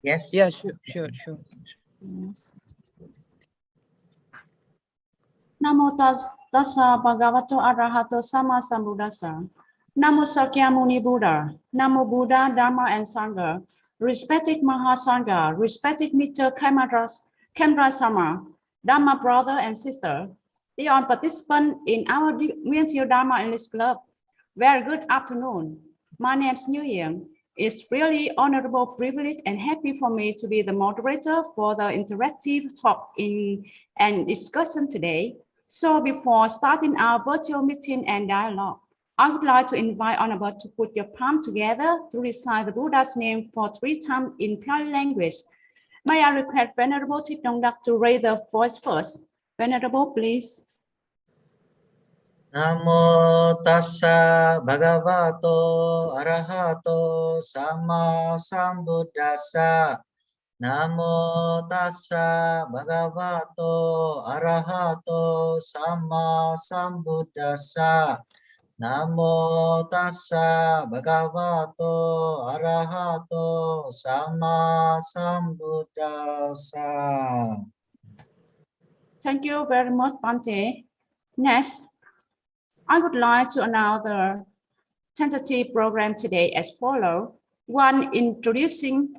Yes. Yeah, sure. Yes. Namo tassa bhagavato arahato sama sambuddhassa. Namo Sakyamuni Buddha. Namo Buddha, Dharma, and Sangha. Respected Mahasangha, respected Mr. Khemraj Sharmar, Dharma brother and sister, dear participant in our virtual Dharma English Club. Very good afternoon. My name is New Year. It's really honorable privilege and happy for me to be the moderator for the interactive talk and discussion today. So before starting our virtual meeting and dialogue, I would like to invite Honorable to put your palm together to recite the Buddha's name for 3 times in Pali language. May I request Venerable Thich to raise the voice first. Venerable, please. Namo tassa bhagavato arahato sama sambuddhassa. Namo tassa bhagavato arahato sama sambuddhassa. Namo tassa bhagavato arahato sama sambuddhassa. Thank you very much, Bante. Next, I would like to announce the tentative program today as follows. 1. Introducing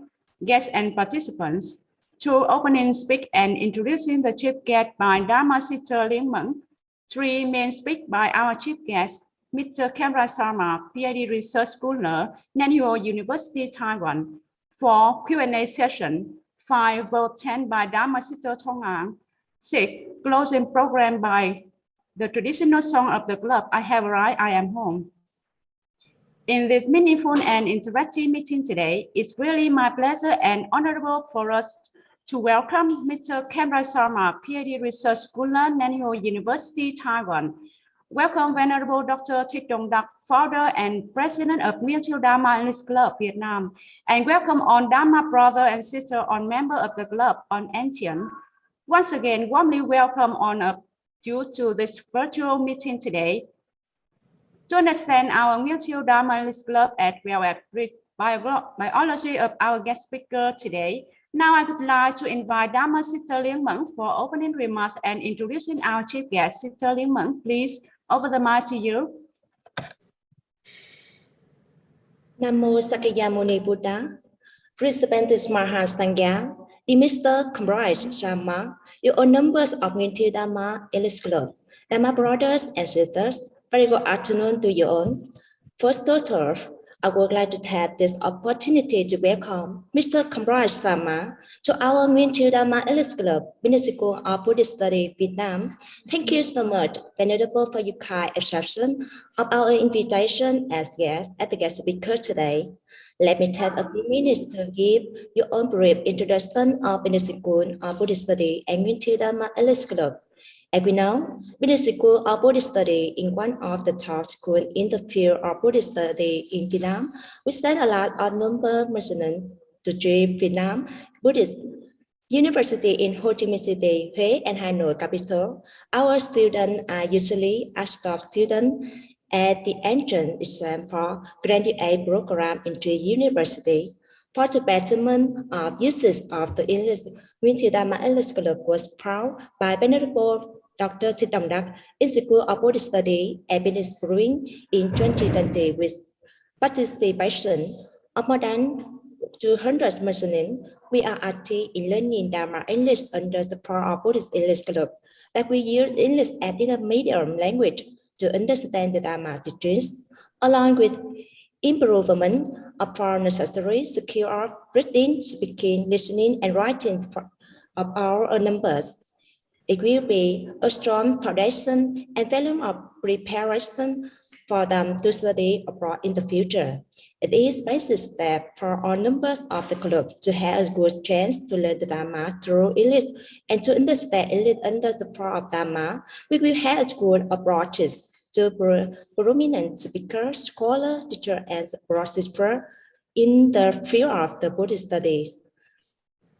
guests and participants. 2. Opening speak and introducing the chief guest by Dharma Sister Liang Meng. 3. Main speak by our chief guest, Mr. Khemraj Sharmar, PhD Research Scholar, Nanyuan University, Taiwan. 4. Q&A session. 5. Vote 10 by Dharma Sister Thong Ang. 6. Closing program by the traditional song of the club, I Have Arrived, I Am Home. In this meaningful and interactive meeting today, it's really my pleasure and honorable for us to welcome Mr. Khemraj Sharmar, PhD Research Scholar, Nanyuan University, Taiwan. Welcome, Venerable Dr. Thich founder and president of Mutual Dharma English Club, Vietnam. And welcome on Dharma brother and sister on member of the club on Antien. Once again, warmly welcome on you to this virtual meeting today. To understand our Mutual Dharma English Club as well as biology of our guest speaker today, now I would like to invite Dharma Sister Liang Meng for opening remarks and introducing our chief guest. Sister Liang Meng, please, over the mic to you. Namo Sakyamuni Buddha. Respected Mahasangha, Mr. Khemraj Sharmar, you are members of Mutual Dharma English Club, and my brothers and sisters. Very good afternoon to you all. First of all, I would like to take this opportunity to welcome Mr. Khemraj Sharmar to our Mutual Dharma English Club, Ministry of Buddhist Studies, Vietnam. Thank you so much, Venerable, for your kind acceptance of our invitation as guest as the guest speaker today. Let me take a few minutes to give you a brief introduction of Ministry of Buddhist Studies and Mutual Dharma English Club. As we know, Buddhist School of Buddhist Studies is one of the top schools in the field of Buddhist study in Vietnam. We send a lot of number of students to Vietnam Buddhist University in Ho Chi Minh City, Huế, and Hanoi capital. Our students are usually a top student at the entrance exam for graduate program into university. For the betterment of uses of the English, Mutual Dharma English Club was proud by Venerable Dr. Thich Institute of Buddhist Studies administering in 2020 with participation of more than 200 students. We are active in learning Dharma English under the power of Buddhist English Club, that we use English as intermediate language to understand the Dharma teachings, along with improvement of our necessary skill of reading, speaking, listening, and writing of our numbers. It will be a strong foundation and volume of preparation for them to study abroad in the future. It is basic step for all members of the club to have a good chance to learn the Dharma through English and to understand English under the power of Dharma. We will have good approaches to prominent speakers, scholars, teachers, and philosophers in the field of the Buddhist studies.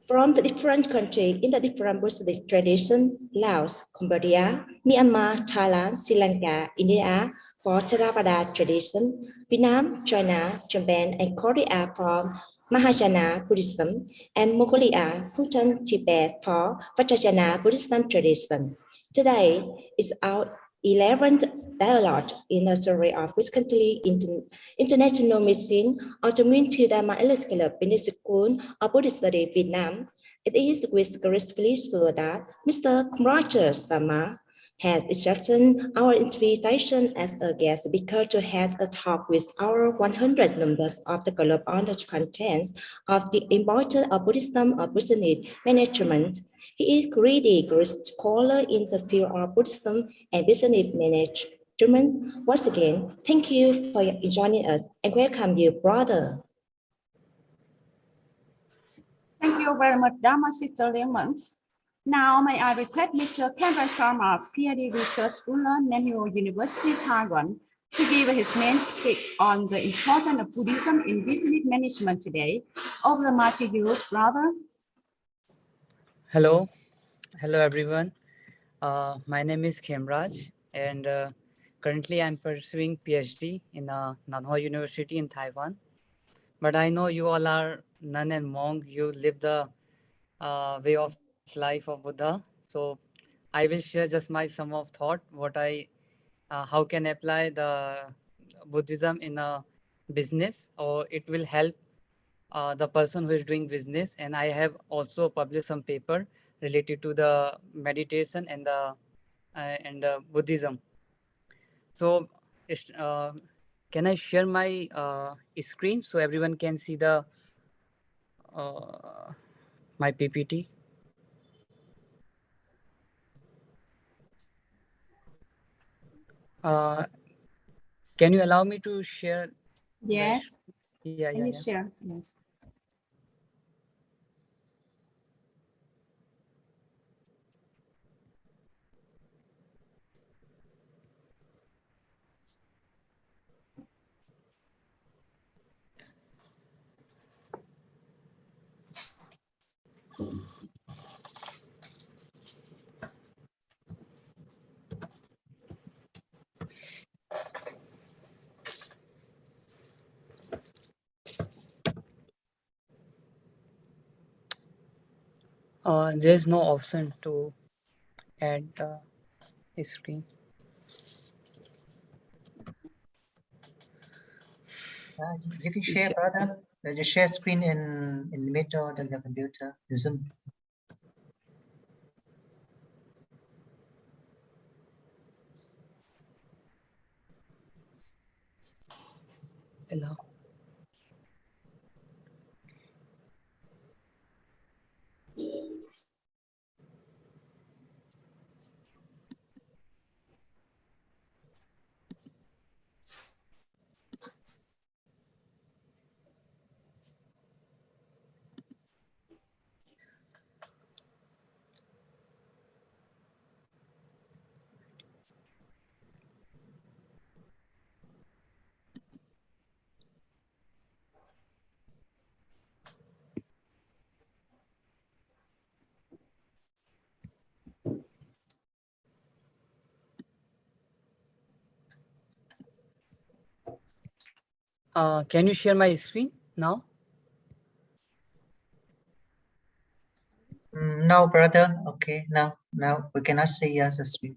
From the different countries in the different Buddhist traditions, Laos, Cambodia, Myanmar, Thailand, Sri Lanka, India, for Theravada tradition, Vietnam, China, Japan, and Korea from Mahayana Buddhism, and Mongolia, Bhutan, Tibet for Vajrayana Buddhism tradition. Today is our 11th dialogue in the story of recently international meeting of the Nguyên Thieu Dharma Elite Club Business School of Buddhist Study Vietnam. It is with great pleasure that Mr. Khemraj Sharmar has accepted our invitation as a guest speaker to have a talk with our 100 members of the club on the contents of the importance of Buddhism of business management. He is really great scholar in the field of Buddhism and business management. Once again, thank you for joining us and welcome you, brother. Thank you very much, Dharma Sister Liangmen. Now, may I request Mr. Khemraj Sharmar, PhD research scholar, Nanyang University, Taiwan, to give his main speech on the importance of Buddhism in business management today. Over the mic to you, brother. Hello everyone. My name is Khemraj, and currently I'm pursuing PhD in Nanyang University in Taiwan. But I know you all are nun and monk. You live the way of life of Buddha. So I will share just my sum of thought. How can apply the Buddhism in a business, or it will help the person who is doing business. And I have also published some paper related to the meditation and the Buddhism. So can I share my screen so everyone can see the my PPT? Can you allow me to share? Yes. Yeah. Can you share? Yes. There's no option to add the screen. You can share, brother. You share screen in the middle of the computer. Zoom. Hello. Can you share my screen now? No, brother. Okay, now we cannot see your screen.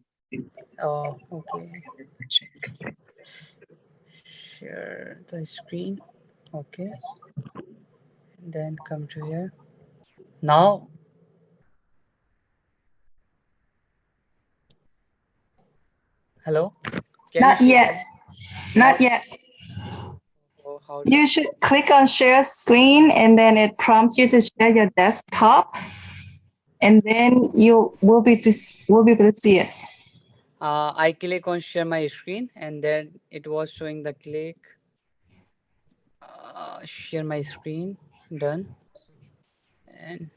Oh, okay. Check. Share the screen. Okay. Yes. Then come to here. Now. Hello. Not yet. Not yet. Oh, how You should click on share screen and then it prompts you to share your desktop. And then you will be able to see it. I click on share my screen and then it was showing the click. Share my screen. Done. And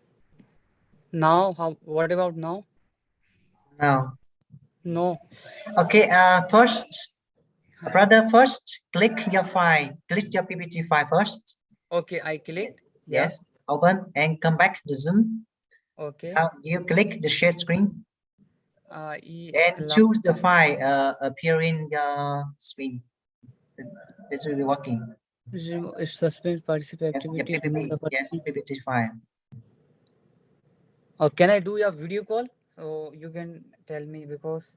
now, what about now? Now. No. Okay. First, brother. First, click your file. Click your PPT file first. Okay, I clicked. Yes. Yeah. Open and come back to Zoom. Okay. Now you click the share screen. And choose the file appearing your screen. This will be working. If suspense participate Yes, yeah, activity, remove PPT. the Yes, person. PPT file. Or can I do a video call? So you can tell me, because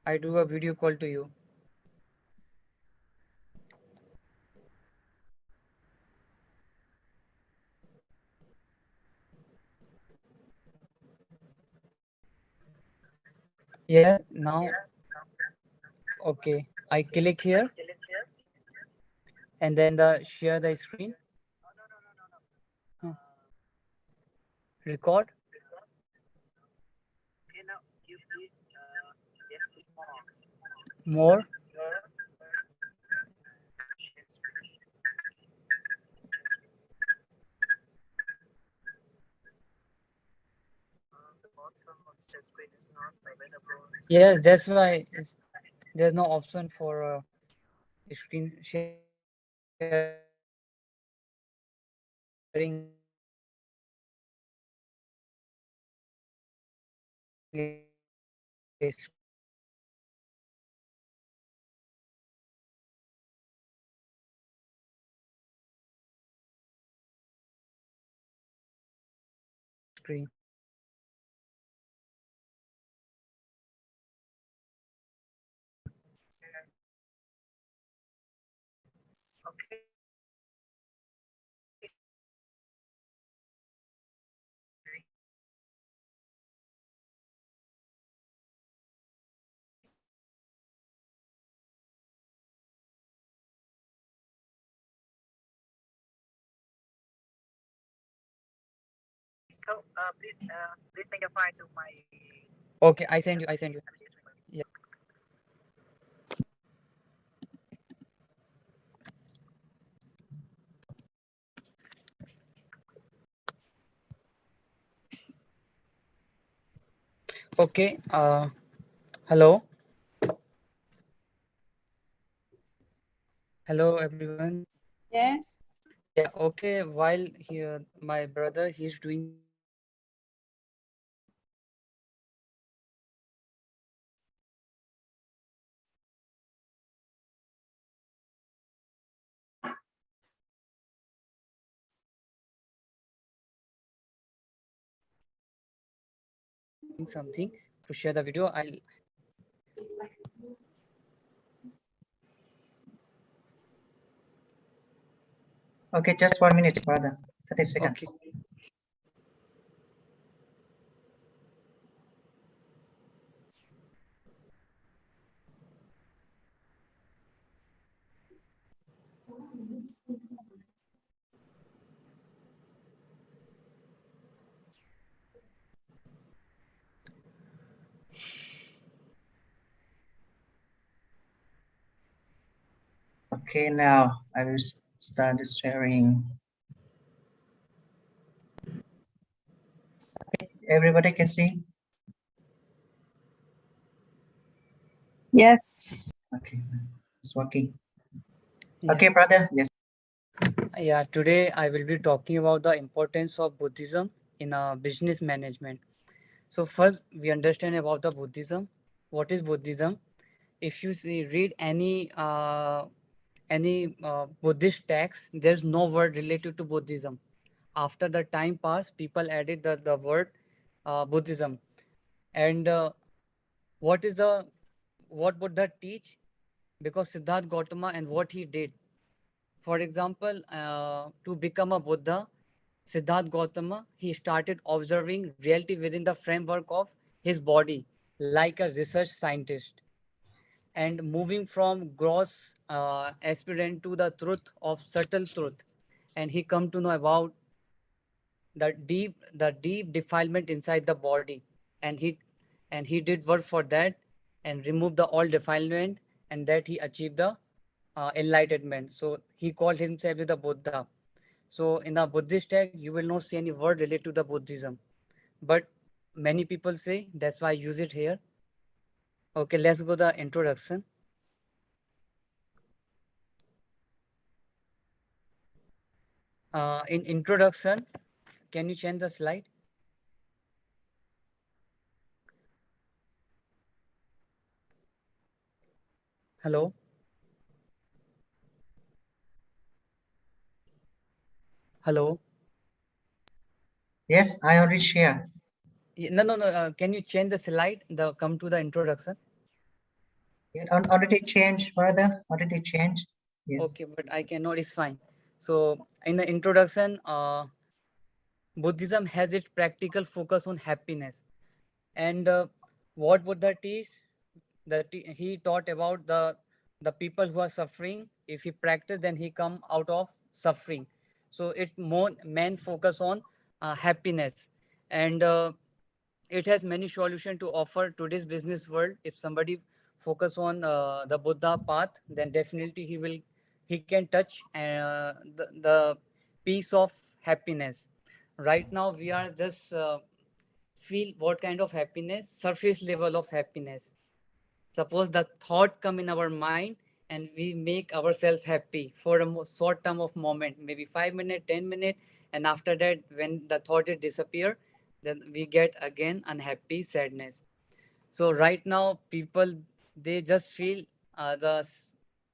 I do a video call to you. Yeah, now, okay. I click here and then the share the screen. Huh. Record. More. Yes, that's why there's no option for screen sharing screen. Okay, I send you. I send you. Yeah. Okay. Hello. Hello, everyone. Yes. Yeah. Okay. While here, my brother, he's doing something to share the video. I'll. Okay, just 1 minute, brother. 30 seconds. Okay. Okay, now I will start sharing. Everybody can see? Yes. Okay, it's working. Yeah. Okay, brother. Yes. Yeah. Today I will be talking about the importance of Buddhism in business management. So first, we understand about the Buddhism. What is Buddhism? If you see, read any Buddhist text, there's no word related to Buddhism. After the time passed, people added the word Buddhism. And what is the what Buddha teach? Because Siddhartha Gautama and what he did. For example, to become a Buddha, Siddhartha Gautama, he started observing reality within the framework of his body, like a research scientist, and moving from gross aspirant to the truth of subtle truth. And he come to know about the deep defilement inside the body, and he did work for that and remove the all defilement, and that he achieved the enlightenment. So he called himself the Buddha. So in the Buddhist text, you will not see any word related to the Buddhism, but many people say, that's why I use it here. Okay, let's go the introduction. In introduction, can you change the slide? Hello. Hello. Yes, I already share. No. Can you change the slide? Come to the introduction. Yeah, already changed, brother. Already changed. Yes. Okay, but I cannot. It's fine. So in the introduction, Buddhism has its practical focus on happiness, and what Buddha teach? He taught about the people who are suffering. If he practice, then he come out of suffering. So it more main focus on happiness, and it has many solutions to offer today's business world. If somebody focus on the Buddha path, then definitely he can touch the piece of happiness. Right now we are just feel what kind of happiness, surface level of happiness. Suppose the thought come in our mind and we make ourselves happy for a short term of moment, maybe 5 minutes, 10 minutes, and after that, when the thought is disappear, then we get again unhappy, sadness. So right now, people they just feel the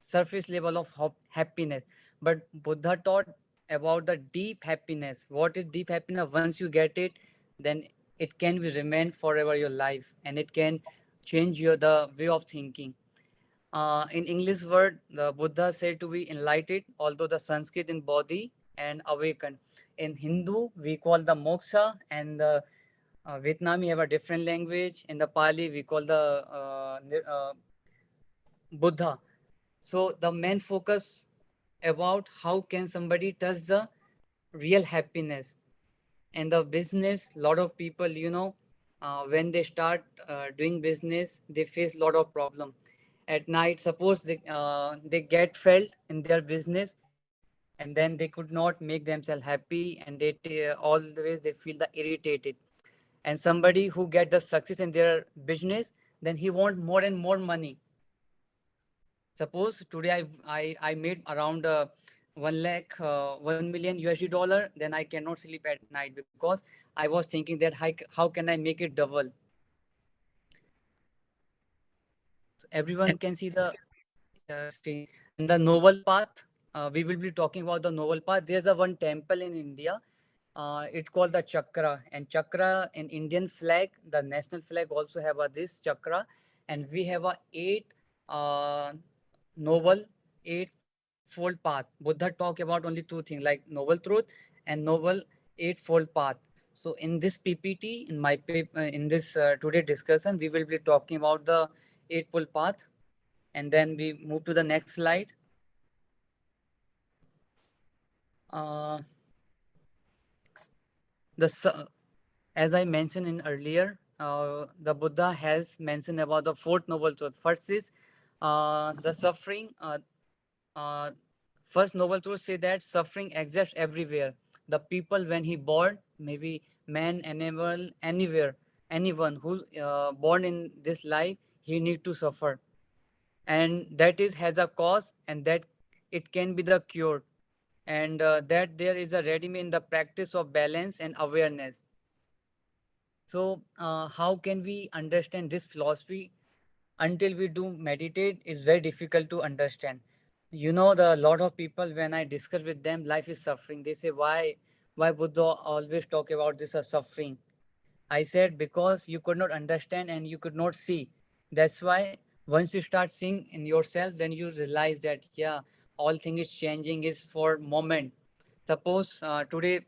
surface level of happiness, but Buddha taught about the deep happiness. What is deep happiness? Once you get it, then it can be remain forever your life, and it can change your the way of thinking. In English word, the Buddha said to be enlightened, although the Sanskrit in body and awakened. In Hindu, we call the moksha, and the Vietnam, we have a different language. In the Pali, we call the Buddha. So the main focus about how can somebody touch the real happiness. And the business, lot of people, when they start doing business, they face lot of problem. At night, suppose they get failed in their business, and then they could not make themselves happy, and always they feel the irritated. And somebody who get the success in their business, then he want more and more money. Suppose today I made around 1 million USD, then I cannot sleep at night because I was thinking that how can I make it double. So everyone can see the screen. And the noble path, we will be talking about the noble path. There's a one temple in India. It's called the chakra, and chakra in Indian flag, the national flag also have this chakra, and we have a eight uh, noble eightfold path. Buddha talk about only two things like noble truth and noble eightfold path. So in this PPT, in my paper, in this today discussion, we will be talking about the eightfold path, and then we move to the next slide. Uh, as I mentioned in earlier, the Buddha has mentioned about the fourth noble truth. First is the suffering. Uh, First noble truth say that suffering exists everywhere. The people when he born, maybe man, animal, anywhere, anyone who's born in this life, he need to suffer, and that is has a cause, and that it can be the cure, and that there is a ready in the practice of balance and awareness. So how can we understand this philosophy? Until we do meditate, it's very difficult to understand. The lot of people, when I discuss with them life is suffering, they say why Buddha always talk about this as suffering. I said because you could not understand and you could not see. That's why once you start seeing in yourself, then you realize that yeah, all thing is changing is for moment. Suppose today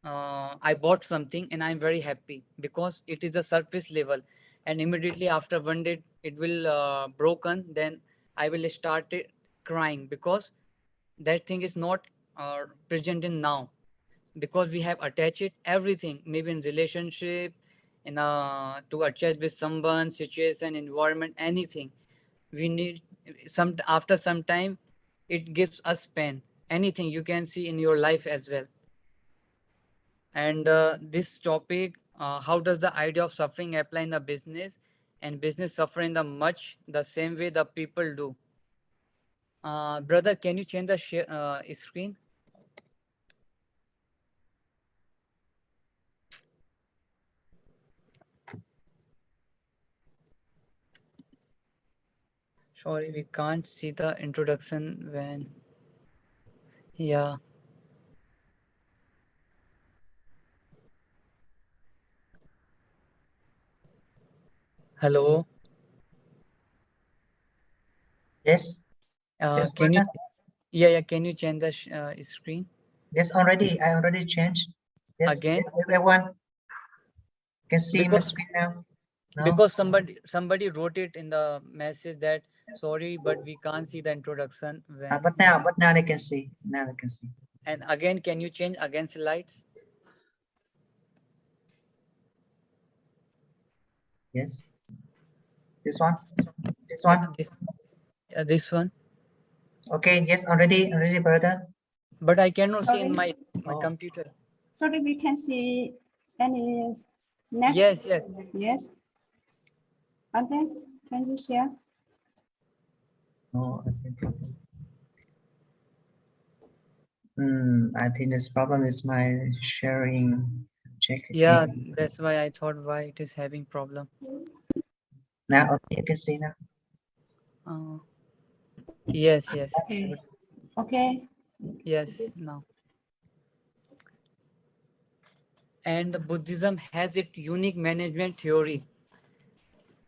I bought something and I'm very happy because it is a surface level, and immediately after one day it will broken. Then I will start crying because that thing is not present in now, because we have attached it everything, maybe in relationship, in to attach with someone, situation, environment, anything. We need some after some time, it gives us pain. Anything you can see in your life as well. And this topic, how does the idea of suffering apply in the business, and business suffer in the much the same way the people do. Brother, can you change the screen? Sorry, we can't see the introduction when, yeah. Hello. Yes. Yes, Can you? brother. Yeah. Can you change the screen Yes, already. I already changed. Yes, again? everyone can see my Because screen now. No. because somebody wrote it in the message that sorry, but we can't see the introduction when. But now they can see. Now they can see. And again, can you change again slides? Yes. This one. This one. This one. Okay. Yes, already, brother. But I cannot see in Sorry. my Oh. computer. Sorry, we can see any next. Yes. Yes. And then can you share? Oh, I think. I think this problem is my sharing. Check Yeah, again. that's why I thought why it is having problem. Now, okay, you can see now. Yes. Okay. Okay. Yes, now. And Buddhism has its unique management theory.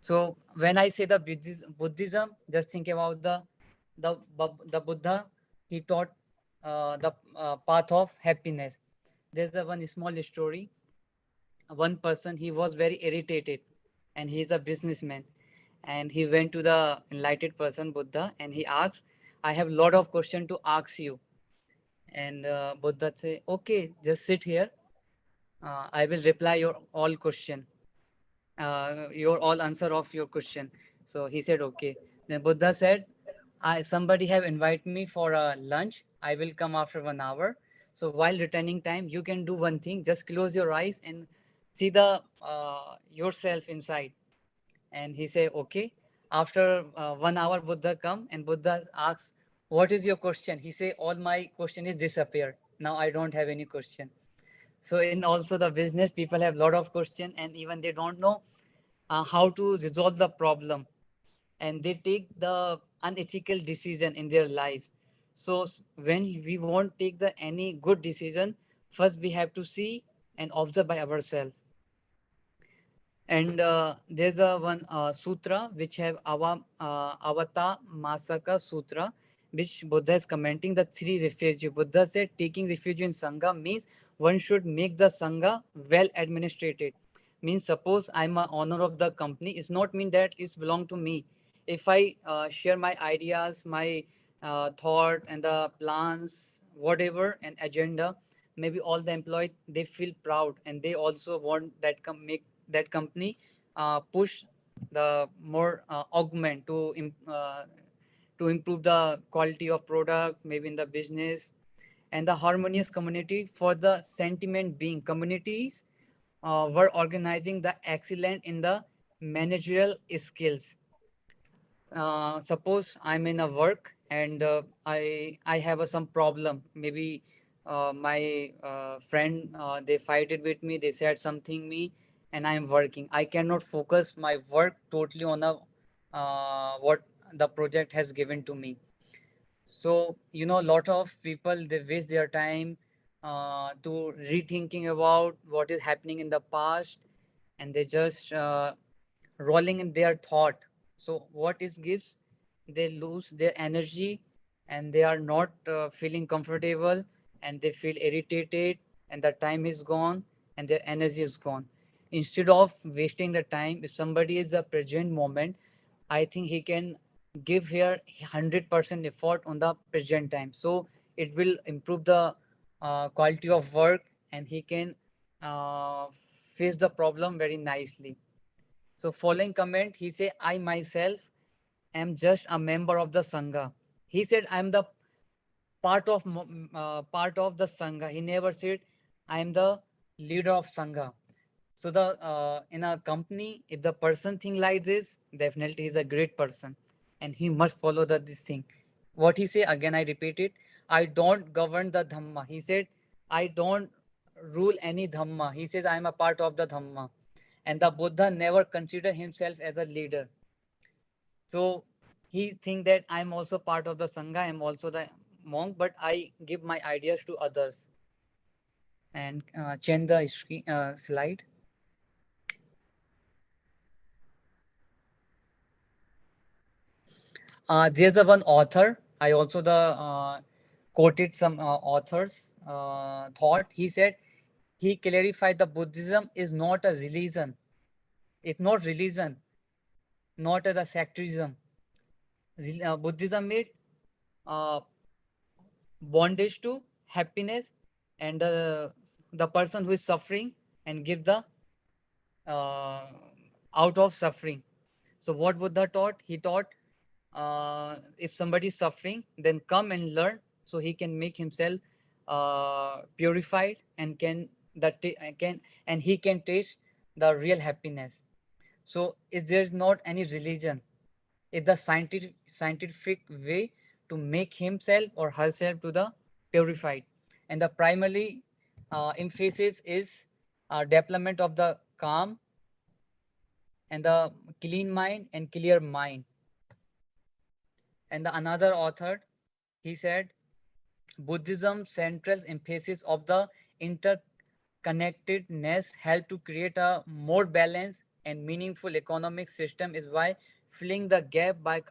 So when I say the Buddhism, just think about the Buddha. He taught the path of happiness. There's a one small story. One person, he was very irritated, and he's a businessman, and he went to the enlightened person Buddha, and he asked, "I have a lot of questions to ask you." And Buddha say, "Okay, just sit here. I will reply your all question, your all answer of your question." So he said, "Okay." Then Buddha said, somebody have invited me for a lunch. I will come after 1 hour. So while returning time, you can do one thing. Just close your eyes and see the yourself inside." And he said, "Okay." After 1 hour, Buddha come and Buddha asks, "What is your question?" He say, "All my question is disappeared. Now I don't have any question." So in also the business, people have a lot of question, and even they don't know how to resolve the problem, and they take the unethical decision in their lives. So when we won't take the any good decision, first we have to see and observe by ourselves. And there's a one sutra which have Avata Masaka Sutra, which Buddha is commenting the three refuge. Buddha said taking refuge in Sangha means one should make the Sangha well administrated. Means suppose I'm a owner of the company, it's not mean that it's belong to me. If I share my ideas, my thought and the plans, whatever, and agenda, maybe all the employees, they feel proud and they also want that make that company push the more augment to improve the quality of product, maybe in the business. And the harmonious community for the sentiment being communities were organizing the excellent in the managerial skills. Suppose I'm in a work and I have some problem. Maybe my friend, they fighted with me. They said something me, and I'm working. I cannot focus my work totally on the what the project has given to me. So a lot of people, they waste their time to rethinking about what is happening in the past, and they just rolling in their thought. So what it gives, they lose their energy, and they are not feeling comfortable, and they feel irritated, and the time is gone and their energy is gone. Instead of wasting the time, if somebody is a present moment, I think he can give here 100% effort on the present time. So it will improve the quality of work, and he can uh, face the problem very nicely. So following comment, he said, "I myself am just a member of the Sangha." He said, "I'm the part of the Sangha." He never said, "I am the leader of Sangha." So the in a company, if the person think like this, definitely he's a great person, and he must follow this thing. What he say again? I repeat it. "I don't govern the Dhamma." He said, "I don't rule any Dhamma." He says, "I am a part of the Dhamma." And the Buddha never considered himself as a leader. So he think that I'm also part of the Sangha, I'm also the monk, but I give my ideas to others. And change the slide. There's a one author. I also quoted some authors thought. He said he clarified the Buddhism is not a religion. It's not religion, not as a sectarism. Buddhism made uh, bondage to happiness and the person who is suffering and give the uh, out of suffering. So what Buddha taught? He taught if somebody is suffering, then come and learn so he can make himself purified and he can taste the real happiness. So if there is not any religion, it's the scientific way to make himself or herself to the purified. And the primarily emphasis is development of the calm and the clean mind and clear mind. And the another author, he said, Buddhism central emphasis of the interconnectedness help to create a more balanced and meaningful economic system is by filling the gap by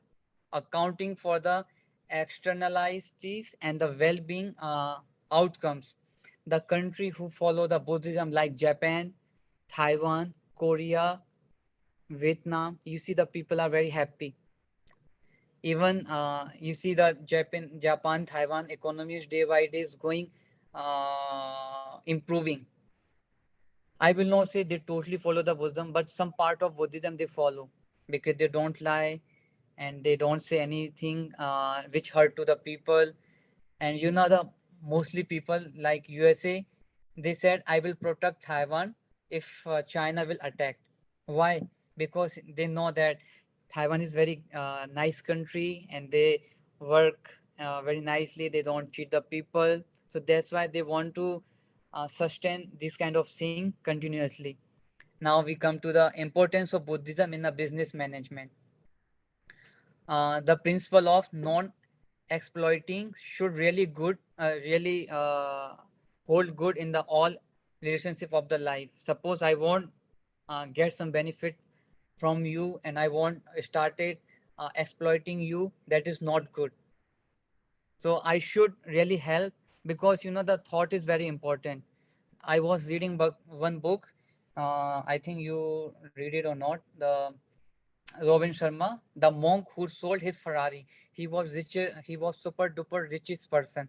accounting for the externalities and the well-being outcomes. The country who follow the Buddhism like Japan, Taiwan, Korea, Vietnam, you see the people are very happy. Even you see the Japan, Taiwan economies day by day is going improving. I will not say they totally follow the Buddhism, but some part of Buddhism they follow because they don't lie and they don't say anything which hurt to the people. And you know the mostly people like USA, they said I will protect Taiwan if China will attack. Why? Because they know that Taiwan is very nice country and they work very nicely. They don't cheat the people. So that's why they want to sustain this kind of thing continuously. Now we come to the importance of Buddhism in the business management. The principle of non-exploiting should really hold good in the all relationship of the life. Suppose I want get some benefit from you and I want started exploiting you, that is not good. So I should really help because you know the thought is very important. I was reading one book. I think you read it or not. The Robin Sharma, the monk who sold his Ferrari. He was richer. He was super duper richest person,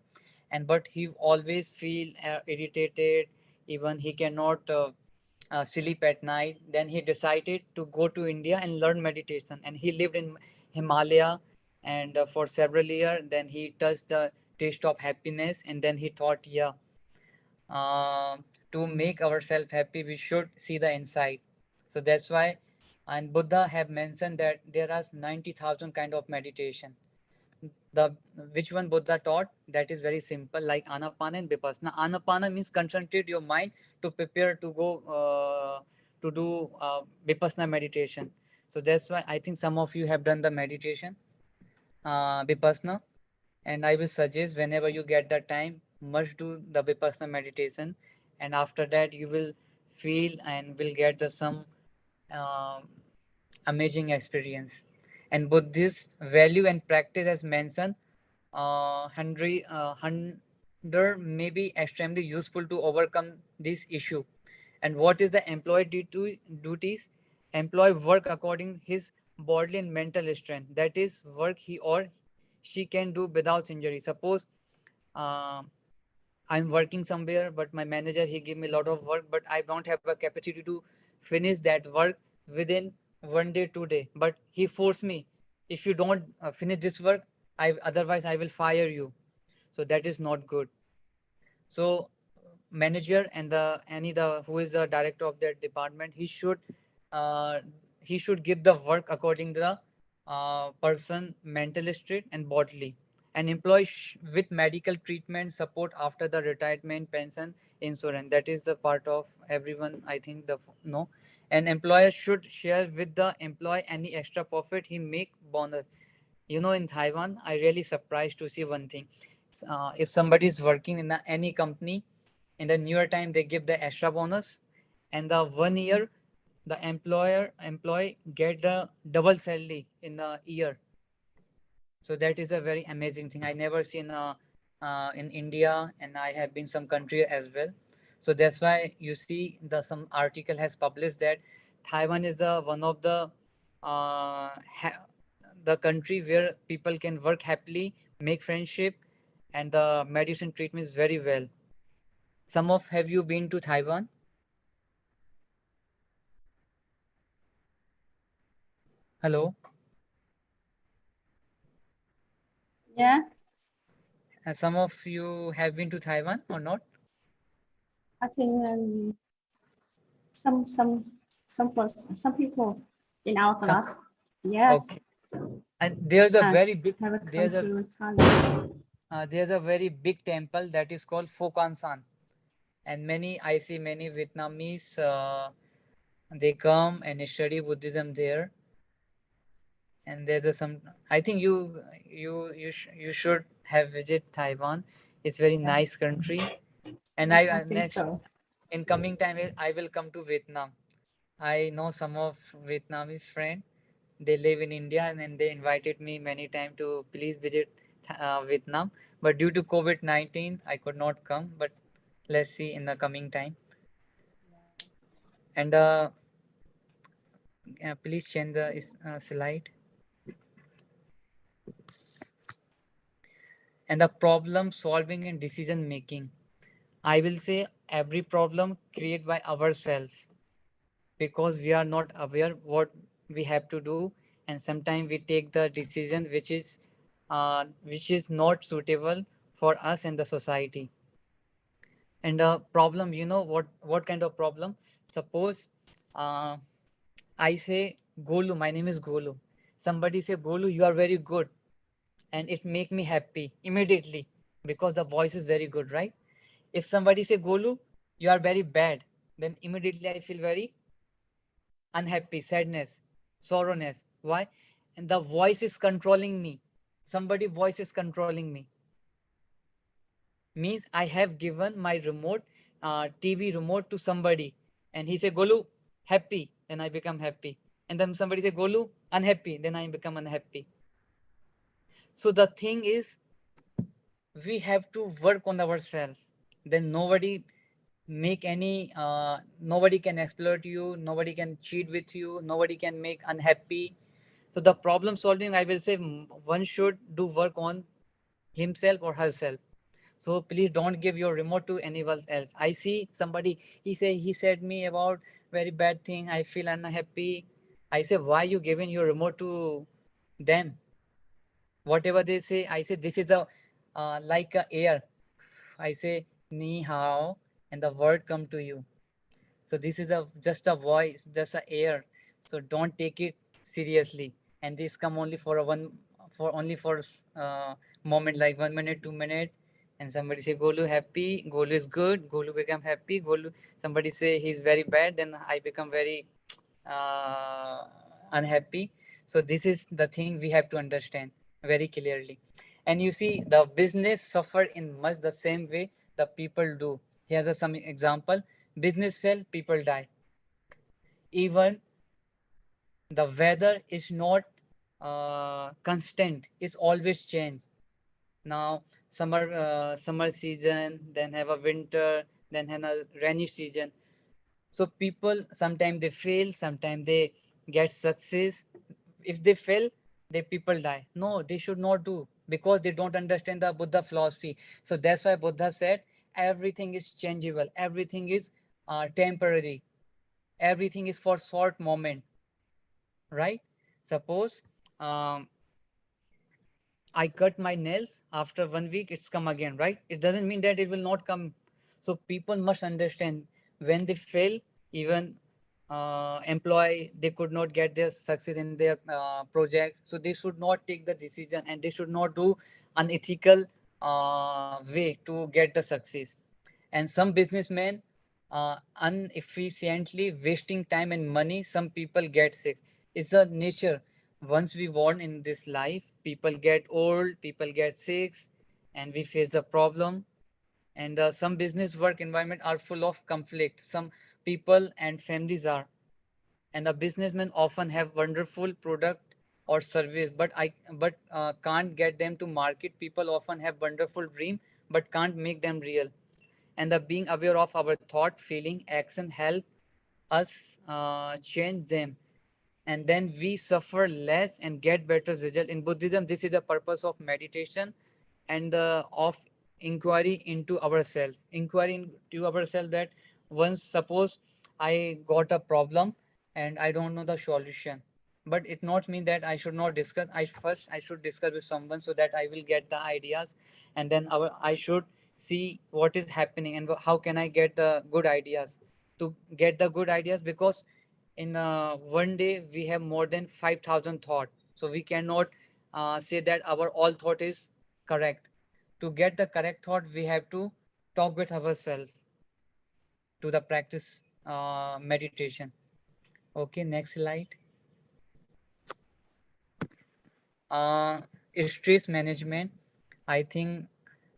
and but he always feel irritated. Even he cannot sleep at night. Then he decided to go to India and learn meditation. And he lived in Himalaya, and for several years. Then he touched the taste of happiness, and then he thought, yeah, uh, to make ourselves happy, we should see the inside. So that's why, and Buddha have mentioned that there are 90,000 kind of meditation. The which one Buddha taught, that is very simple, like Anapana and Vipassana. Anapana means concentrate your mind to prepare to go to do Vipassana meditation. So that's why I think some of you have done the meditation, Vipassana, and I will suggest whenever you get the time, must do the Vipassana meditation, and after that you will feel and will get the some uh, amazing experience. And Buddhist value and practice as mentioned, hundred may be extremely useful to overcome this issue. And what is the employee duties? Employee work according his bodily and mental strength. That is work he or she can do without injury. Suppose uh, I'm working somewhere, but my manager he give me a lot of work, but I don't have a capacity to finish that work within 1 day, 2 day. But he forced me. If you don't finish this work, I otherwise I will fire you. So that is not good. So manager and the who is the director of that department, uh, he should give the work according to the person mental state and bodily. An employee with medical treatment support after the retirement pension insurance, that is the part of everyone, I think the no. An employer should share with the employee any extra profit he make bonus. You know, in Taiwan, I really surprised to see one thing. If somebody is working in any company, in the newer time they give the extra bonus, and the 1 year the employee get the double salary in the year. So that is a very amazing thing. I never seen in India, and I have been some country as well. So that's why you see the some article has published that Taiwan is the one of the country where people can work happily, make friendship, and the medicine treatment is very well. Some of have you been to Taiwan? Hello. Yeah, Some of you have been to Taiwan or not? I think some people in our Some, class. Yes, okay. And there's a I very big have come there's a to Thailand. there's a very big temple that is called Fokansan, and I see many Vietnamese they come and study Buddhism there. And there's some, I think you should have visit Taiwan. It's very nice country. And I think next so. in coming time I will come to Vietnam. I know some of Vietnamese friend. They live in India, and then they invited me many times to please visit Vietnam. But due to COVID-19, I could not come. But let's see in the coming time. And please change the slide. And the problem solving and decision making. I will say every problem created by ourselves, because we are not aware what we have to do, and sometimes we take the decision which is not suitable for us and the society. And the problem, you know what kind of problem? Suppose uh, I say Golu, my name is Golu. Somebody say Golu, you are very good, and it make me happy immediately because the voice is very good, right? If somebody say Golu, you are very bad, then immediately I feel very unhappy, sadness, sorrowness. Why? And the voice is controlling me. Somebody voice is controlling me. Means I have given my remote, TV remote to somebody, and he say Golu happy, then I become happy. And then somebody say Golu unhappy, then I become unhappy. So the thing is, we have to work on ourselves. Then nobody can exploit you, nobody can cheat with you, nobody can make unhappy. So the problem solving, I will say, one should do work on himself or herself. So please don't give your remote to anyone else. I see somebody, he said me about very bad thing, I feel unhappy. I say, why you giving your remote to them? Whatever they say, I say, this is a like a air. I say ni hao, and the word come to you. So this is just a voice, just a air. So don't take it seriously. And this come only for moment, like 1 minute, 2 minute. And somebody say Golu happy, Golu is good, Golu become happy, Golu. Somebody say he's very bad, then I become very uh, unhappy. So this is the thing we have to understand very clearly. And you see, the business suffer in much the same way the people do. Here's some example. Business fail, people die. Even the weather is not constant, it's always change. Now summer season, then have a winter, then have a rainy season. So people sometimes they fail, sometimes they get success. If they fail, they people die. No, they should not do, because they don't understand the Buddha philosophy. So that's why Buddha said everything is changeable, everything is temporary, everything is for short moment, right? Suppose um, I cut my nails, after 1 week it's come again, right? It doesn't mean that it will not come. So people must understand, when they fail, even employee, they could not get their success in their project. So they should not take the decision, and they should not do unethical way to get the success. And some businessmen inefficiently wasting time and money, some people get sick. It's the nature. Once we born in this life, people get old, people get sick, and we face the problem. And some business work environment are full of conflict, some people and families are. And the businessmen often have wonderful product, or service, but can't get them to market. People often have wonderful dream but can't make them real. And the being aware of our thought, feeling, action help us change them, and then we suffer less and get better result. In Buddhism, this is the purpose of meditation and of inquiry into ourselves. Inquiry into ourselves, that once suppose I got a problem and I don't know the solution, but it not mean that I should not discuss. I should discuss with someone so that I will get the ideas, and then I should see what is happening and how can I get the good ideas. To get the good ideas, because in one day we have more than 5,000 thought, so we cannot say that our all thought is correct. To get the correct thought, we have to talk with ourselves to the practice meditation. Okay, next slide. uh, Stress management. I think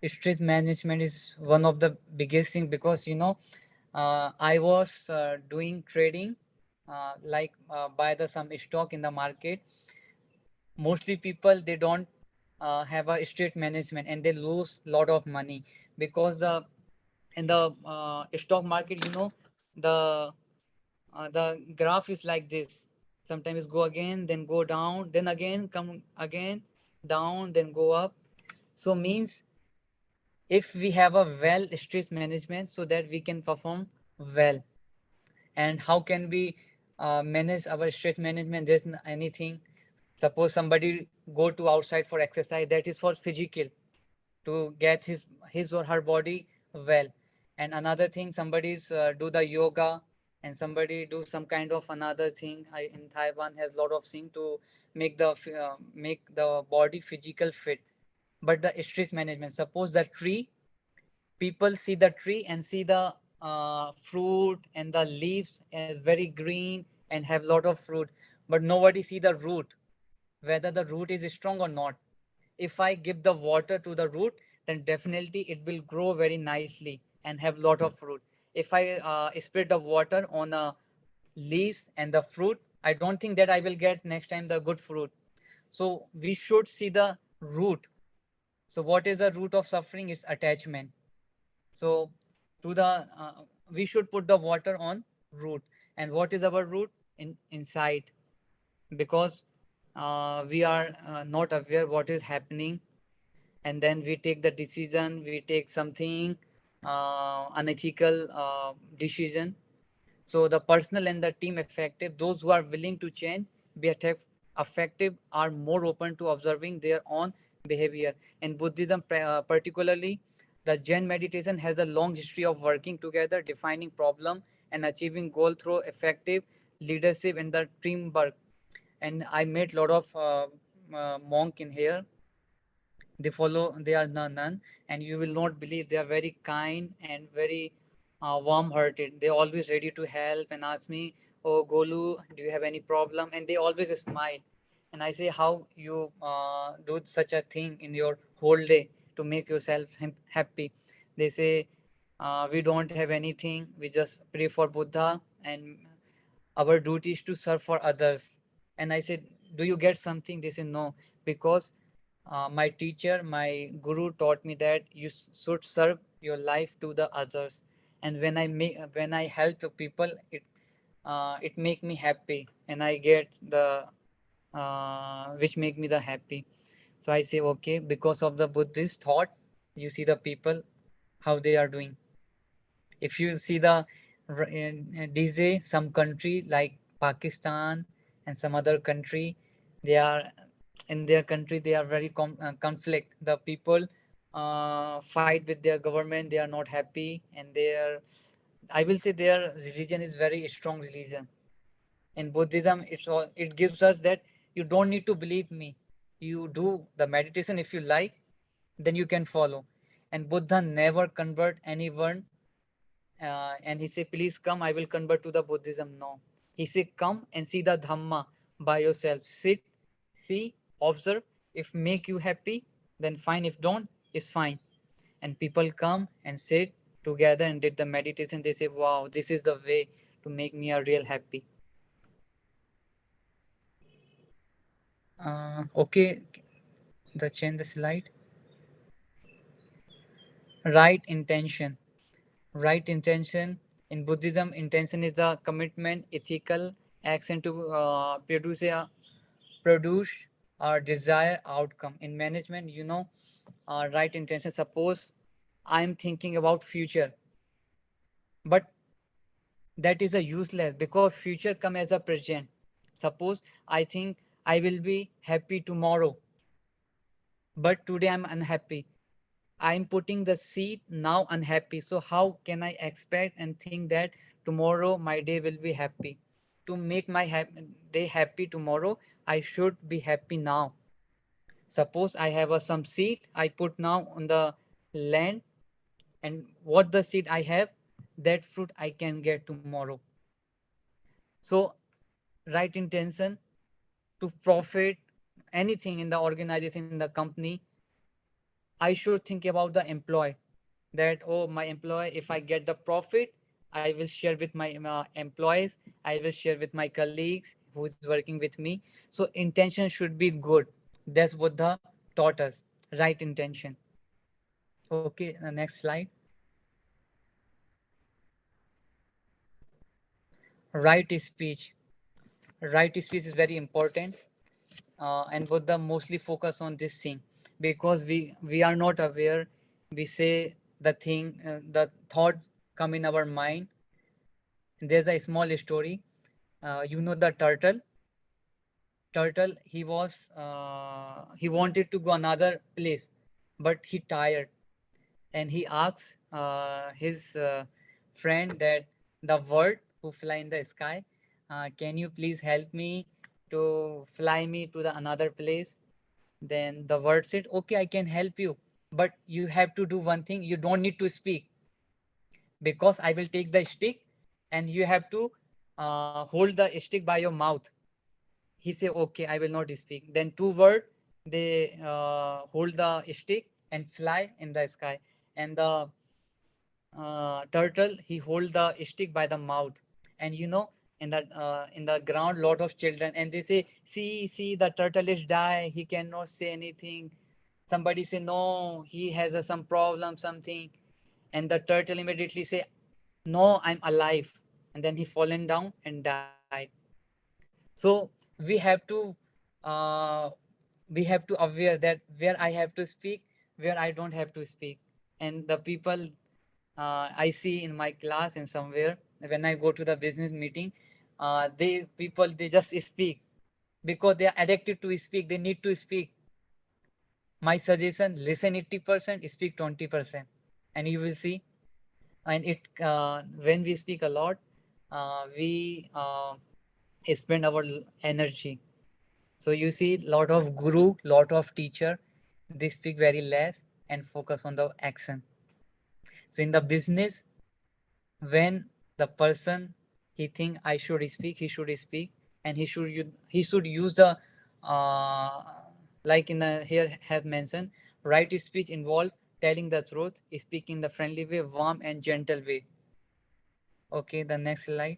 stress management is one of the biggest thing, because I was doing trading, buy the some stock in the market. Mostly people, they don't have a straight management, and they lose lot of money, because the in the stock market, the graph is like this. Sometimes go again, then go down, then again come again down, then go up. So means, if we have a well stress management, so that we can perform well. And how can we manage our stress management? There's anything. Suppose somebody go to outside for exercise, that is for physical, to get his or her body well. And another thing, somebody's do the yoga, and somebody do some kind of another thing. In Taiwan has a lot of thing to make the body physical fit. But the stress management, suppose the tree, people see the tree and see the fruit and the leaves as very green and have lot of fruit, but nobody see the root, whether the root is strong or not. If I give the water to the root, then definitely it will grow very nicely and have lot of fruit. If I spread the water on leaves and the fruit, I don't think that I will get next time the good fruit. So we should see the root. So what is the root of suffering? Is attachment. So to the we should put the water on root. And what is our root? Inside. Because we are not aware what is happening, and then we take the decision, we take something unethical decision. So the personal and the team effective, those who are willing to change, be effective, are more open to observing their own behavior. In Buddhism, particularly, the Zen meditation has a long history of working together, defining problem and achieving goal through effective leadership in the teamwork. And I met a lot of monk in here. They are none, and you will not believe, they are very kind and very warm hearted. They always ready to help and ask me, oh Golu, do you have any problem? And they always smile. And I say, how you do such a thing in your whole day to make yourself happy? They say, we don't have anything, we just pray for Buddha, and our duty is to serve for others. And I said, do you get something? They said, no, because my teacher, my guru taught me that you should serve your life to the others. And when I help the people, it make me happy, and I get the which make me the happy. So I say, okay, because of the Buddhist thought, you see the people how they are doing. If you see the DJ, some country like Pakistan and some other country, they are in their country, they are very conflict. The people fight with their government, they are not happy, and their, I will say, their religion is very strong religion. In Buddhism, it gives us that you don't need to believe me, you do the meditation. If you like, then you can follow. And Buddha never convert anyone, and he said, please come, I will convert to the Buddhism. No. He said, come and see the Dhamma by yourself. Sit, see, observe. If make you happy, then fine. If don't, it's fine. And people come and sit together and did the meditation. They say, wow, this is the way to make me a real happy. Okay, the change the slide. Right intention. Right intention. In Buddhism, intention is the commitment, ethical action to produce our desired outcome. In management, right intention. Suppose I'm thinking about future, but that is a useless because future come as a present. Suppose I think I will be happy tomorrow, but today I'm unhappy. I'm putting the seed now unhappy. So how can I expect and think that tomorrow my day will be happy? To make my day happy tomorrow, I should be happy now. Suppose I have some seed I put now on the land, and what the seed I have, that fruit I can get tomorrow. So right intention to profit anything in the organization, in the company, I should think about the employee, that oh, my employee, if I get the profit, I will share with my employees, I will share with my colleagues who is working with me. So intention should be good. That's what the taught us. Right intention. Okay, the next slide. Right speech. Right speech is very important, and would the mostly focus on this thing, because we are not aware. We say the thing, the thought come in our mind. There's a small story. The turtle, he wanted to go another place, but he tired, and he asks his friend, that the bird who fly in the sky, can you please help me to fly me to the another place? Then the bird said, okay, I can help you, but you have to do one thing. You don't need to speak, because I will take the stick, and you have to hold the stick by your mouth. He say, okay, I will not speak. Then two birds, they hold the stick and fly in the sky, and the turtle, he hold the stick by the mouth. And in the ground, lot of children, and they say, see, the turtle is die, he cannot say anything. Somebody say, no, he has some problem, something. And the turtle immediately say, no, I'm alive. And then he fallen down and died. So uh, we have to aware that where I have to speak, where I don't have to speak. And the people I see in my class and somewhere, when I go to the business meeting, they just speak because they are addicted to speak. They need to speak. My suggestion: listen 80%, speak 20%, and you will see. And it when we speak a lot, we spend our energy. So you see, lot of guru, lot of teacher, they speak very less and focus on the action. So in the business, when the person, he think I should speak, he should speak, and he should use the uh, like in the here have mentioned, right speech involve telling the truth, speaking the friendly way, warm and gentle way. Okay, the next slide.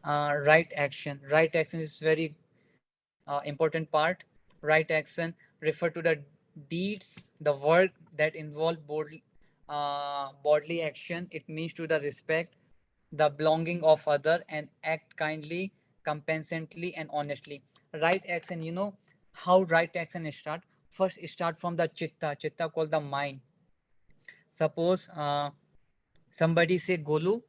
Right action. Right action is very important part. Right action refer to the deeds, the work that involve bodily action. It means to the respect the belonging of other and act kindly, compassionately, and honestly. Right action, how right action start. First start from the chitta called the mind. Suppose somebody say, Golu,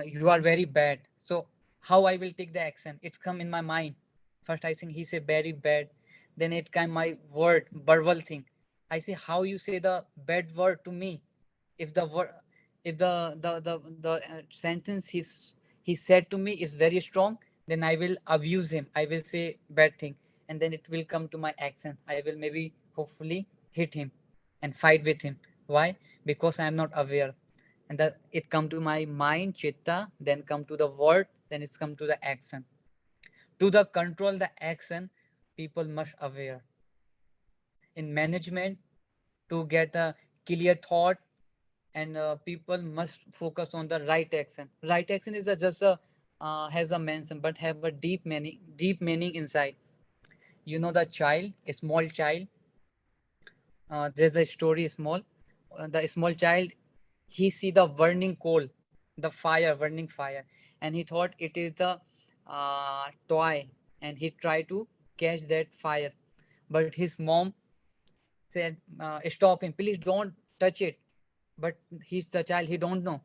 you are very bad. So how I will take the action? It's come in my mind. First I think he say very bad. Then it came my word, verbal thing. I say, how you say the bad word to me? If the word, if the sentence he said to me is very strong, then I will abuse him. I will say bad thing, and then it will come to my action. I will maybe hopefully hit him and fight with him. Why? Because I am not aware, and that it come to my mind, chitta, then come to the word, then it's come to the action. To the control the action, people must aware. In management, to get a clear thought, and people must focus on the right action. Right action is just a has a mention but have a deep meaning inside. You know, the child, a small child, there's a story small. The small child, he see the burning coal, the fire, burning fire, and he thought it is the toy, and he tried to catch that fire. But his mom said, stop him, please don't touch it. But he's the child, he don't know.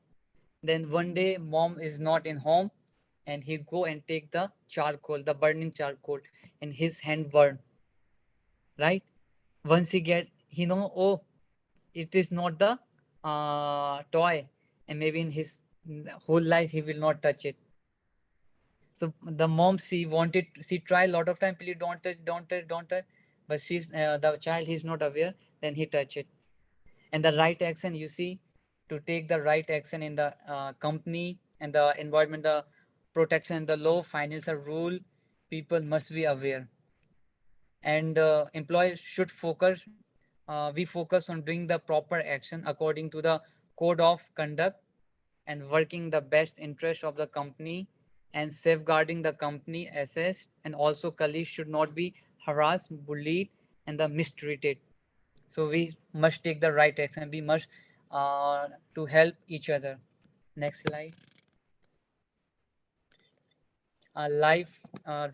Then one day mom is not in home, and he go and take the charcoal, the burning charcoal, and his hand burn, right? Once he get, he know, oh, it is not the toy, and maybe in his whole life he will not touch it. So the mom, she try a lot of time, please don't touch, don't touch, don't touch. But she's the child, he's not aware, then he touch it. And the right action, you see, to take the right action in the company and the environment, the protection, the law, financial rule, people must be aware. And employees should focus, we focus on doing the proper action according to the code of conduct, and working the best interest of the company, and safeguarding the company assets. And also colleagues should not be harassed, bullied, and the mistreated. So we must take the right action, we must to help each other. Next slide. Life,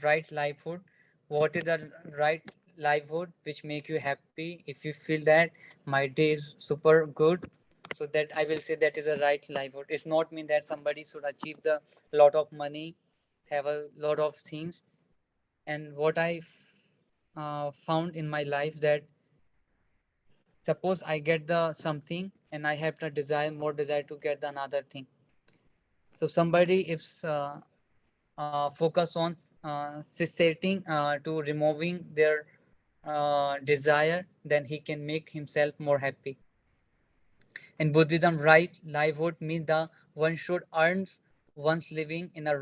right livelihood. What is the right livelihood which make you happy? If you feel that my day is super good, so that I will say that is a right livelihood. It's not mean that somebody should achieve the lot of money, have a lot of things. And what I found in my life, that suppose I get the something and I have the desire, more desire to get the another thing. So somebody if focus on setting to removing their desire, then he can make himself more happy. In Buddhism, right livelihood means the one should earn one's living in a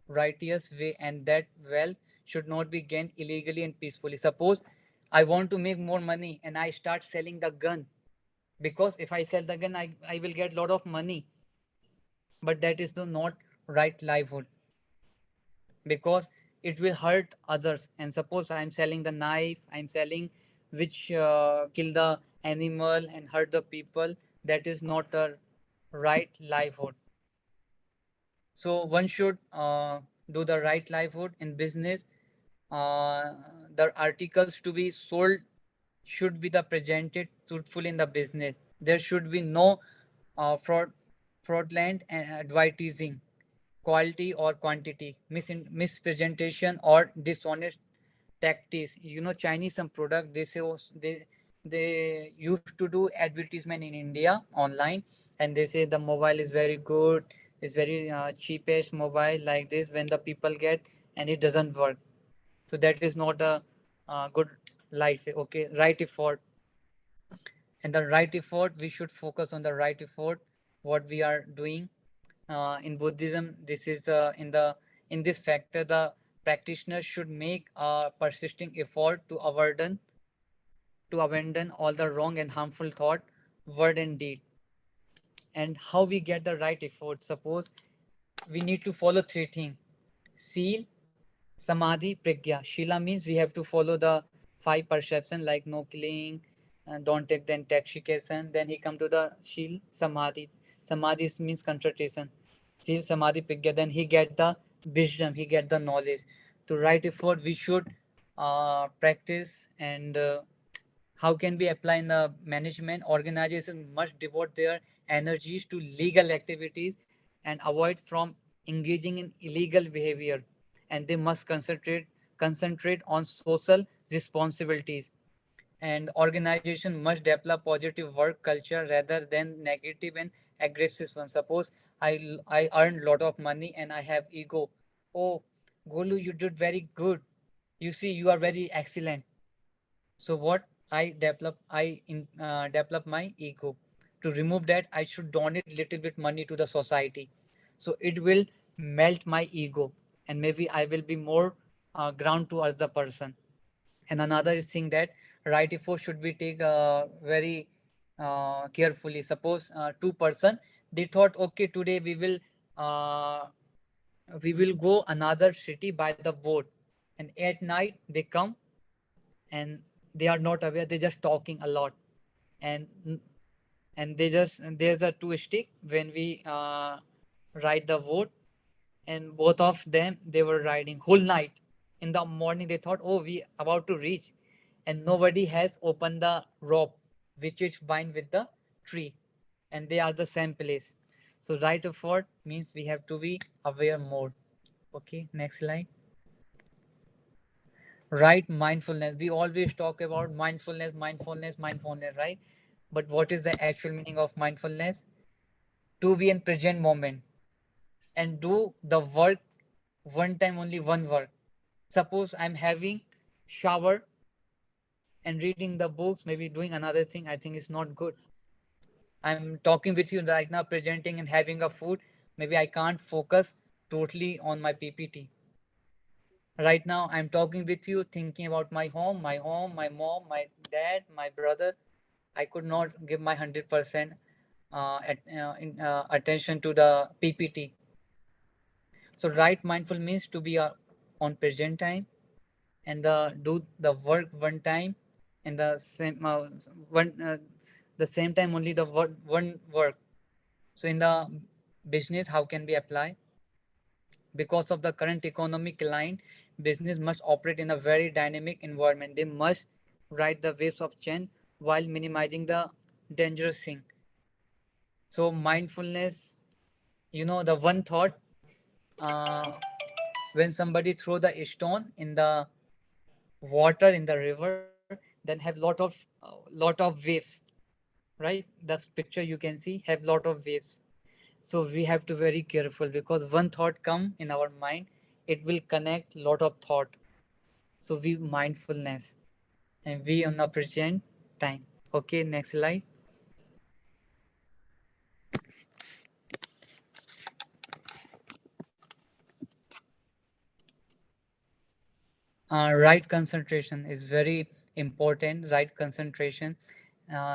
righteous way, and that wealth should not be gained illegally and peacefully. Suppose I want to make more money and I start selling the gun, because if I sell the gun, I will get a lot of money. But that is the not right livelihood, because it will hurt others. And suppose I'm selling the knife, I'm selling which kill the animal and hurt the people, that is not a right livelihood. So one should do the right livelihood in business. uh, the articles to be sold should be the presented truthfully in the business. There should be no fraudulent advertising, quality or quantity, mispresentation or dishonest tactics. You know, Chinese some product, they say they used to do advertisement in India online, and they say the mobile is very good, it's very cheapest mobile like this. When the people get, and it doesn't work, so that is not a good life. Okay, right effort. And the right effort, we should focus on the right effort, what we are doing. In Buddhism, this is in this factor, the practitioner should make a persisting effort to abandon all the wrong and harmful thought, word, and deed. And how we get the right effort? Suppose we need to follow three things: seal, samadhi, pragya. Shila means we have to follow the five perception, like no killing, don't take the intoxication. Then he come to the shil, samadhi. Samadhi means concentration. Shil, samadhi, pragya. Then he get the wisdom, he get the knowledge. To right effort, we should practice. And how can we apply in the management? Organization must devote their energies to legal activities and avoid from engaging in illegal behavior. And they must concentrate on social responsibilities. And organization must develop positive work culture rather than negative and aggressive one. Suppose I earn lot of money and I have ego. Oh, Golu, you did very good. You see, you are very excellent. So what I develop my ego. To remove that, I should donate little bit money to the society, so it will melt my ego, and maybe I will be more ground towards the person. And another is thing that right effort should be take very carefully. Suppose two person, they thought, okay, today we will uh, we will go another city by the boat, and at night they come, and they are not aware, they just talking a lot, and they just, there's a two stick when we ride the boat, and both of them they were riding whole night. In the morning they thought, oh, we about to reach, and nobody has opened the rope which is bind with the tree, and they are the same place. So right effort means we have to be aware more. Okay, next slide. Right mindfulness, we always talk about mindfulness, mindfulness, mindfulness, right? But what is the actual meaning of mindfulness? To be in present moment and do the work one time, only one work. Suppose I'm having shower and reading the books, maybe doing another thing, I think it's not good. I'm talking with you right now, presenting and having a food, maybe I can't focus totally on my PPT. Right now I'm talking with you thinking about my home, my mom, my dad, my brother. I could not give my 100% attention to the PPT. So right mindful means to be on present time, and do the work one time, and the same time only the one work. So in the business, how can we apply? Because of the current economic line, business must operate in a very dynamic environment. They must ride the waves of change while minimizing the dangerous thing. So mindfulness, the one thought, uh, when somebody throw the stone in the water in the river, then have lot of waves, right? The picture you can see have lot of waves. So we have to very careful, because one thought come in our mind, it will connect lot of thought. So we mindfulness, and we on the present time. Okay, next slide. Right concentration is very important. Right concentration.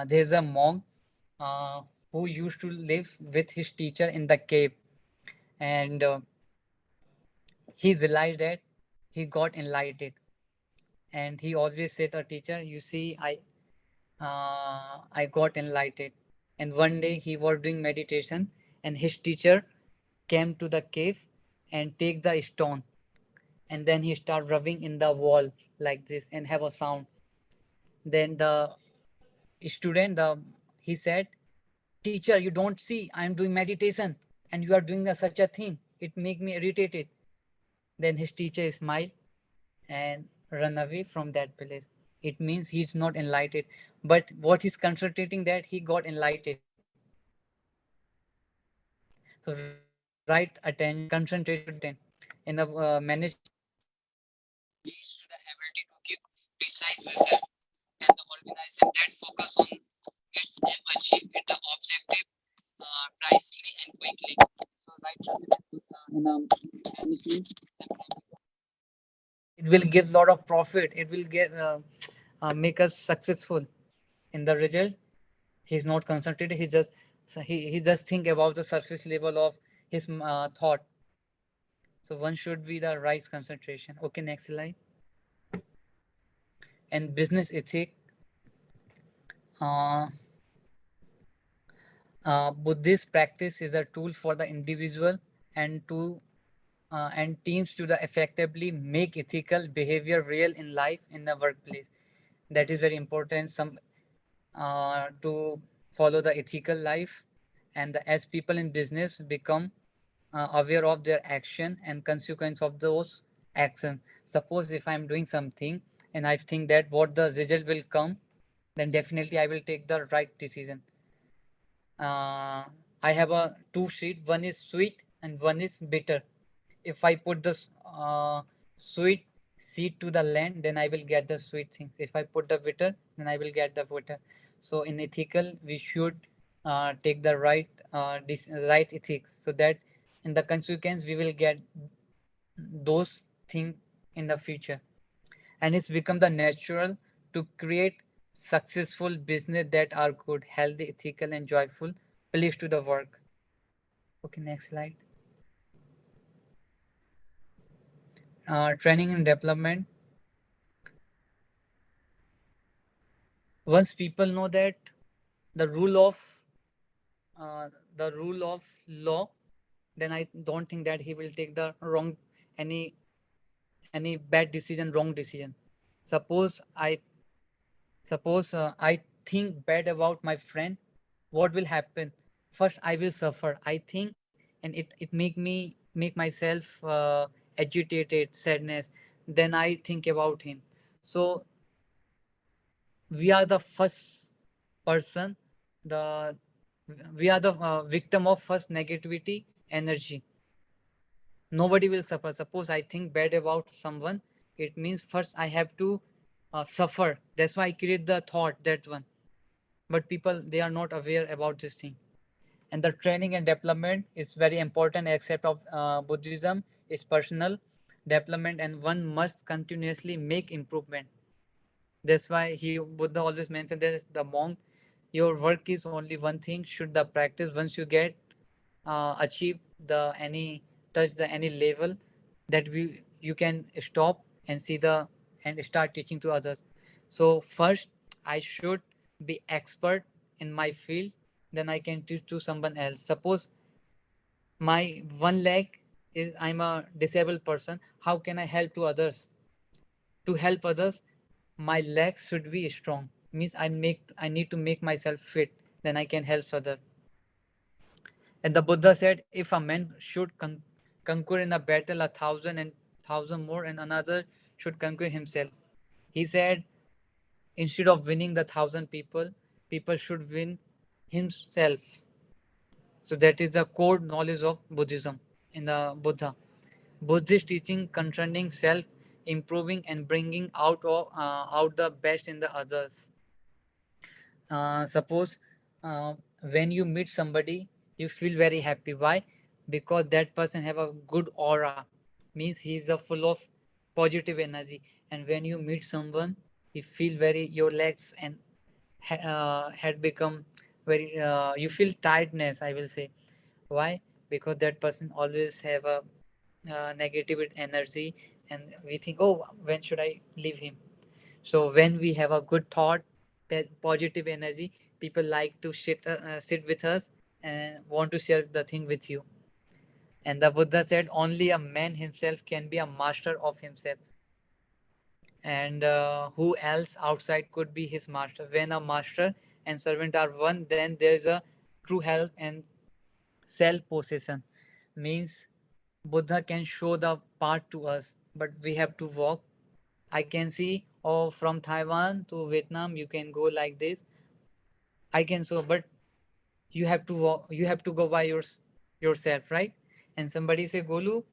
There's a monk uh, who used to live with his teacher in the cave, and he realized that he got enlightened, and he always said to teacher, you see, I got enlightened. And one day he was doing meditation, and his teacher came to the cave and take the stone, and then he start rubbing in the wall like this and have a sound. Then the student, he said, teacher, you don't see I am doing meditation, and you are doing such a thing, it make me irritated. Then his teacher smiled and run away from that place. It means he's not enlightened, but what he's concentrating that he got enlightened. So right attention, concentration is very important in the management. Leads to the ability to give precise result, and the organization that focus on its aim achieve it the objective precisely and quickly. So right in a management, it will give lot of profit. It will get make us successful in the result. He's not concentrated. He just think about the surface level of his thought. So one should be the right concentration. Okay, next slide. And business ethic. Uh, Buddhist practice is a tool for the individual and teams to the effectively make ethical behavior real in life in the workplace. That is very important. Some to follow the ethical life, and as people in business become aware of their action and consequence of those actions. Suppose if I'm doing something and I think that what the result will come, then definitely I will take the right decision. I have a two sheet, one is sweet and one is bitter. If I put the sweet seed to the land, then I will get the sweet thing. If I put the bitter, then I will get the bitter. So in ethical, we should take the right ethics, so that in the consequence we will get those things in the future. And it's become the natural to create successful business that are good, healthy, ethical, and joyful place to the work. Okay, next slide. training and development. Once people know that the rule of uh, the rule of law, then I don't think that he will take the wrong any any bad decision, wrong decision. Suppose I think bad about my friend, what will happen? First I will suffer, I think, and it make myself agitated, sadness. Then I think about him. So we are the first person, the we are the victim of first negativity energy. Nobody will suffer. Suppose I think bad about someone, it means first I have to suffer. That's why I create the thought, that one. But people, they are not aware about this thing. And the training and development is very important aspect of Buddhism. Is personal development, and one must continuously make improvement. That's why Buddha always mentioned that the monk, your work is only one thing. Should the practice, once you get achieve the any touch the any level, that you can stop and see the and start teaching to others. So first I should be expert in my field, then I can teach to someone else. Suppose my one leg is, I'm a disabled person, how can I help to others? To help others, my legs should be strong, means I need to make myself fit, then I can help others. And the Buddha said, if a man should conquer in a battle 1,000 and 1,000 more, and another should conquer himself. He said, instead of winning the 1,000 people, people should win himself. So that is the core knowledge of Buddhism in the Buddha. Buddhist teaching concerning self, improving and bringing out the best in the others. Suppose when you meet somebody, you feel very happy. Why? Because that person have a good aura, means he is a full of positive energy. And when you meet someone, you feel very, your legs and had become very you feel tiredness, I will say. Why? Because that person always have a negative energy, and we think, oh, when should I leave him? So when we have a good thought, positive energy, people like to sit with us and want to share the thing with you. And the Buddha said, only a man himself can be a master of himself. And who else outside could be his master? When a master and servant are one, then there is a true help and self possession. Means Buddha can show the path to us, but we have to walk. I can see, oh, from Taiwan to Vietnam, you can go like this. I can show, but you have to walk, you have to go by yourself, right? And somebody say, Golu,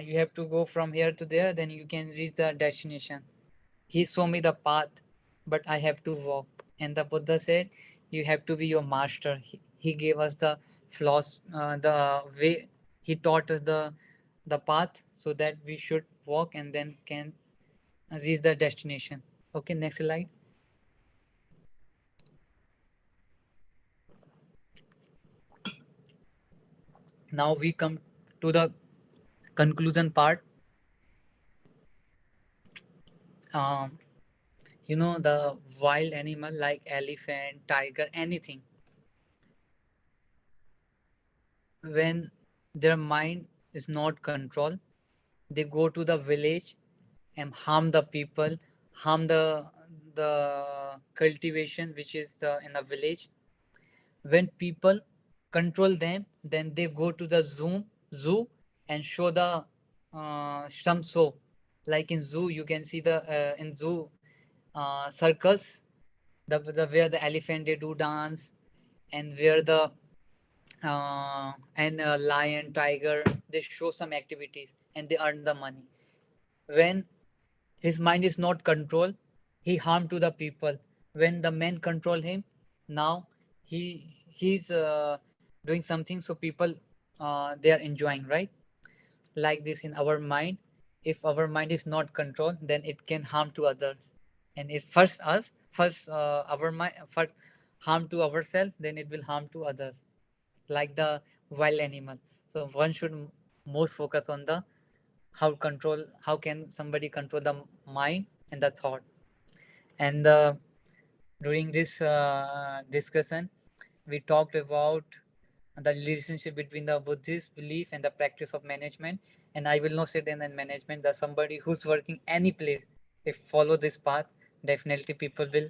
you have to go from here to there, then you can reach the destination. He showed me the path, but I have to walk. And the Buddha said, you have to be your master. He gave us the flaws, the way. He taught us the path, so that we should walk and then can reach the destination. Okay, next slide. Now we come to the conclusion part. Um, the wild animal like elephant, tiger, anything, when their mind is not controlled, they go to the village and harm the people, harm the cultivation which is in the village. When people control them, then they go to the zoo and show the some show. Like in zoo, you can see the in zoo circus, the where the elephant they do dance, and where the and lion, tiger, they show some activities and they earn the money. When his mind is not controlled, he harm to the people. When the men control him, now he's doing something, so people they are enjoying, right? Like this in our mind, if our mind is not controlled, then it can harm to others. And it first our mind first harm to ourselves, then it will harm to others, like the wild animal. So one should most focus on the how can somebody control the mind and the thought. And during this discussion, we talked about the relationship between the Buddhist belief and the practice of management. And I will not say that in management that somebody who's working any place, if follow this path, definitely people will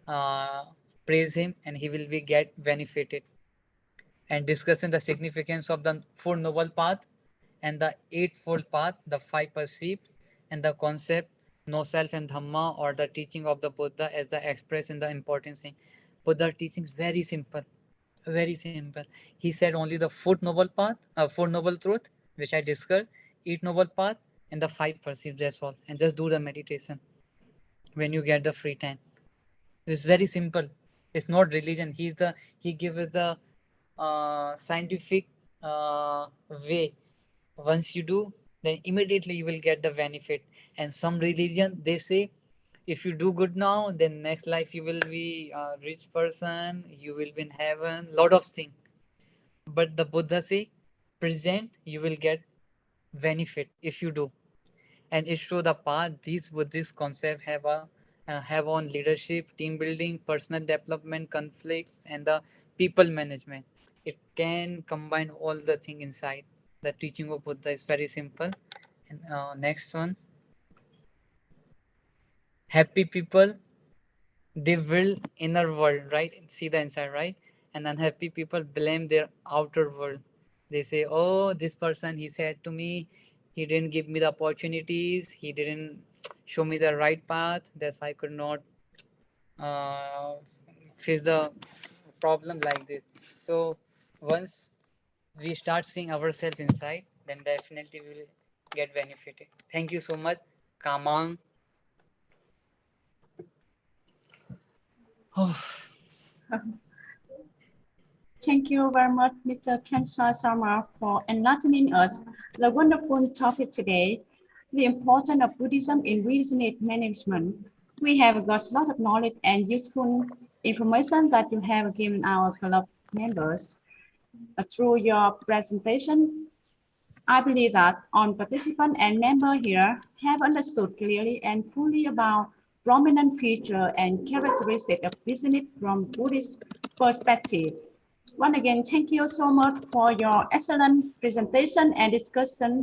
uh, praise him and he will be get benefited. And discussing the significance of the Four Noble Path and the Eightfold Path, the five perceived, and the concept no self and Dhamma, or the teaching of the Buddha as the express in the important thing. Buddha teaching is very simple, very simple. He said only the Four Noble Truth, which I discussed, Eight Noble Path, and the five perceived. That's all. And just do the meditation when you get the free time. It's very simple. It's not religion. He gives us the scientific way. Once you do, then immediately you will get the benefit. And some religion they say, if you do good now, then next life you will be a rich person. You will be in heaven. Lot of things. But the Buddha say, present you will get benefit if you do. And it show the path these Buddhist concepts have on leadership, team building, personal development, conflicts, and the people management. It can combine all the thing inside. The teaching of Buddha is very simple. And next one, happy people they build inner world, right? See the inside, right? And unhappy people blame their outer world. They say, oh, this person, he said to me, he didn't give me the opportunities, he didn't show me the right path, that's why I could not uh, face the problem like this. So once we start seeing ourselves inside, then definitely we will get benefited. Thank you so much. Kamang. Oh. Thank you very much, Mr. Khemraj Sharmar, for enlightening us the wonderful topic today, the importance of Buddhism in relationship management. We have got a lot of knowledge and useful information that you have given our club members. Through your presentation, I believe that all participants and members here have understood clearly and fully about prominent features and characteristics of business from Buddhist perspective. Once again, thank you so much for your excellent presentation and discussion.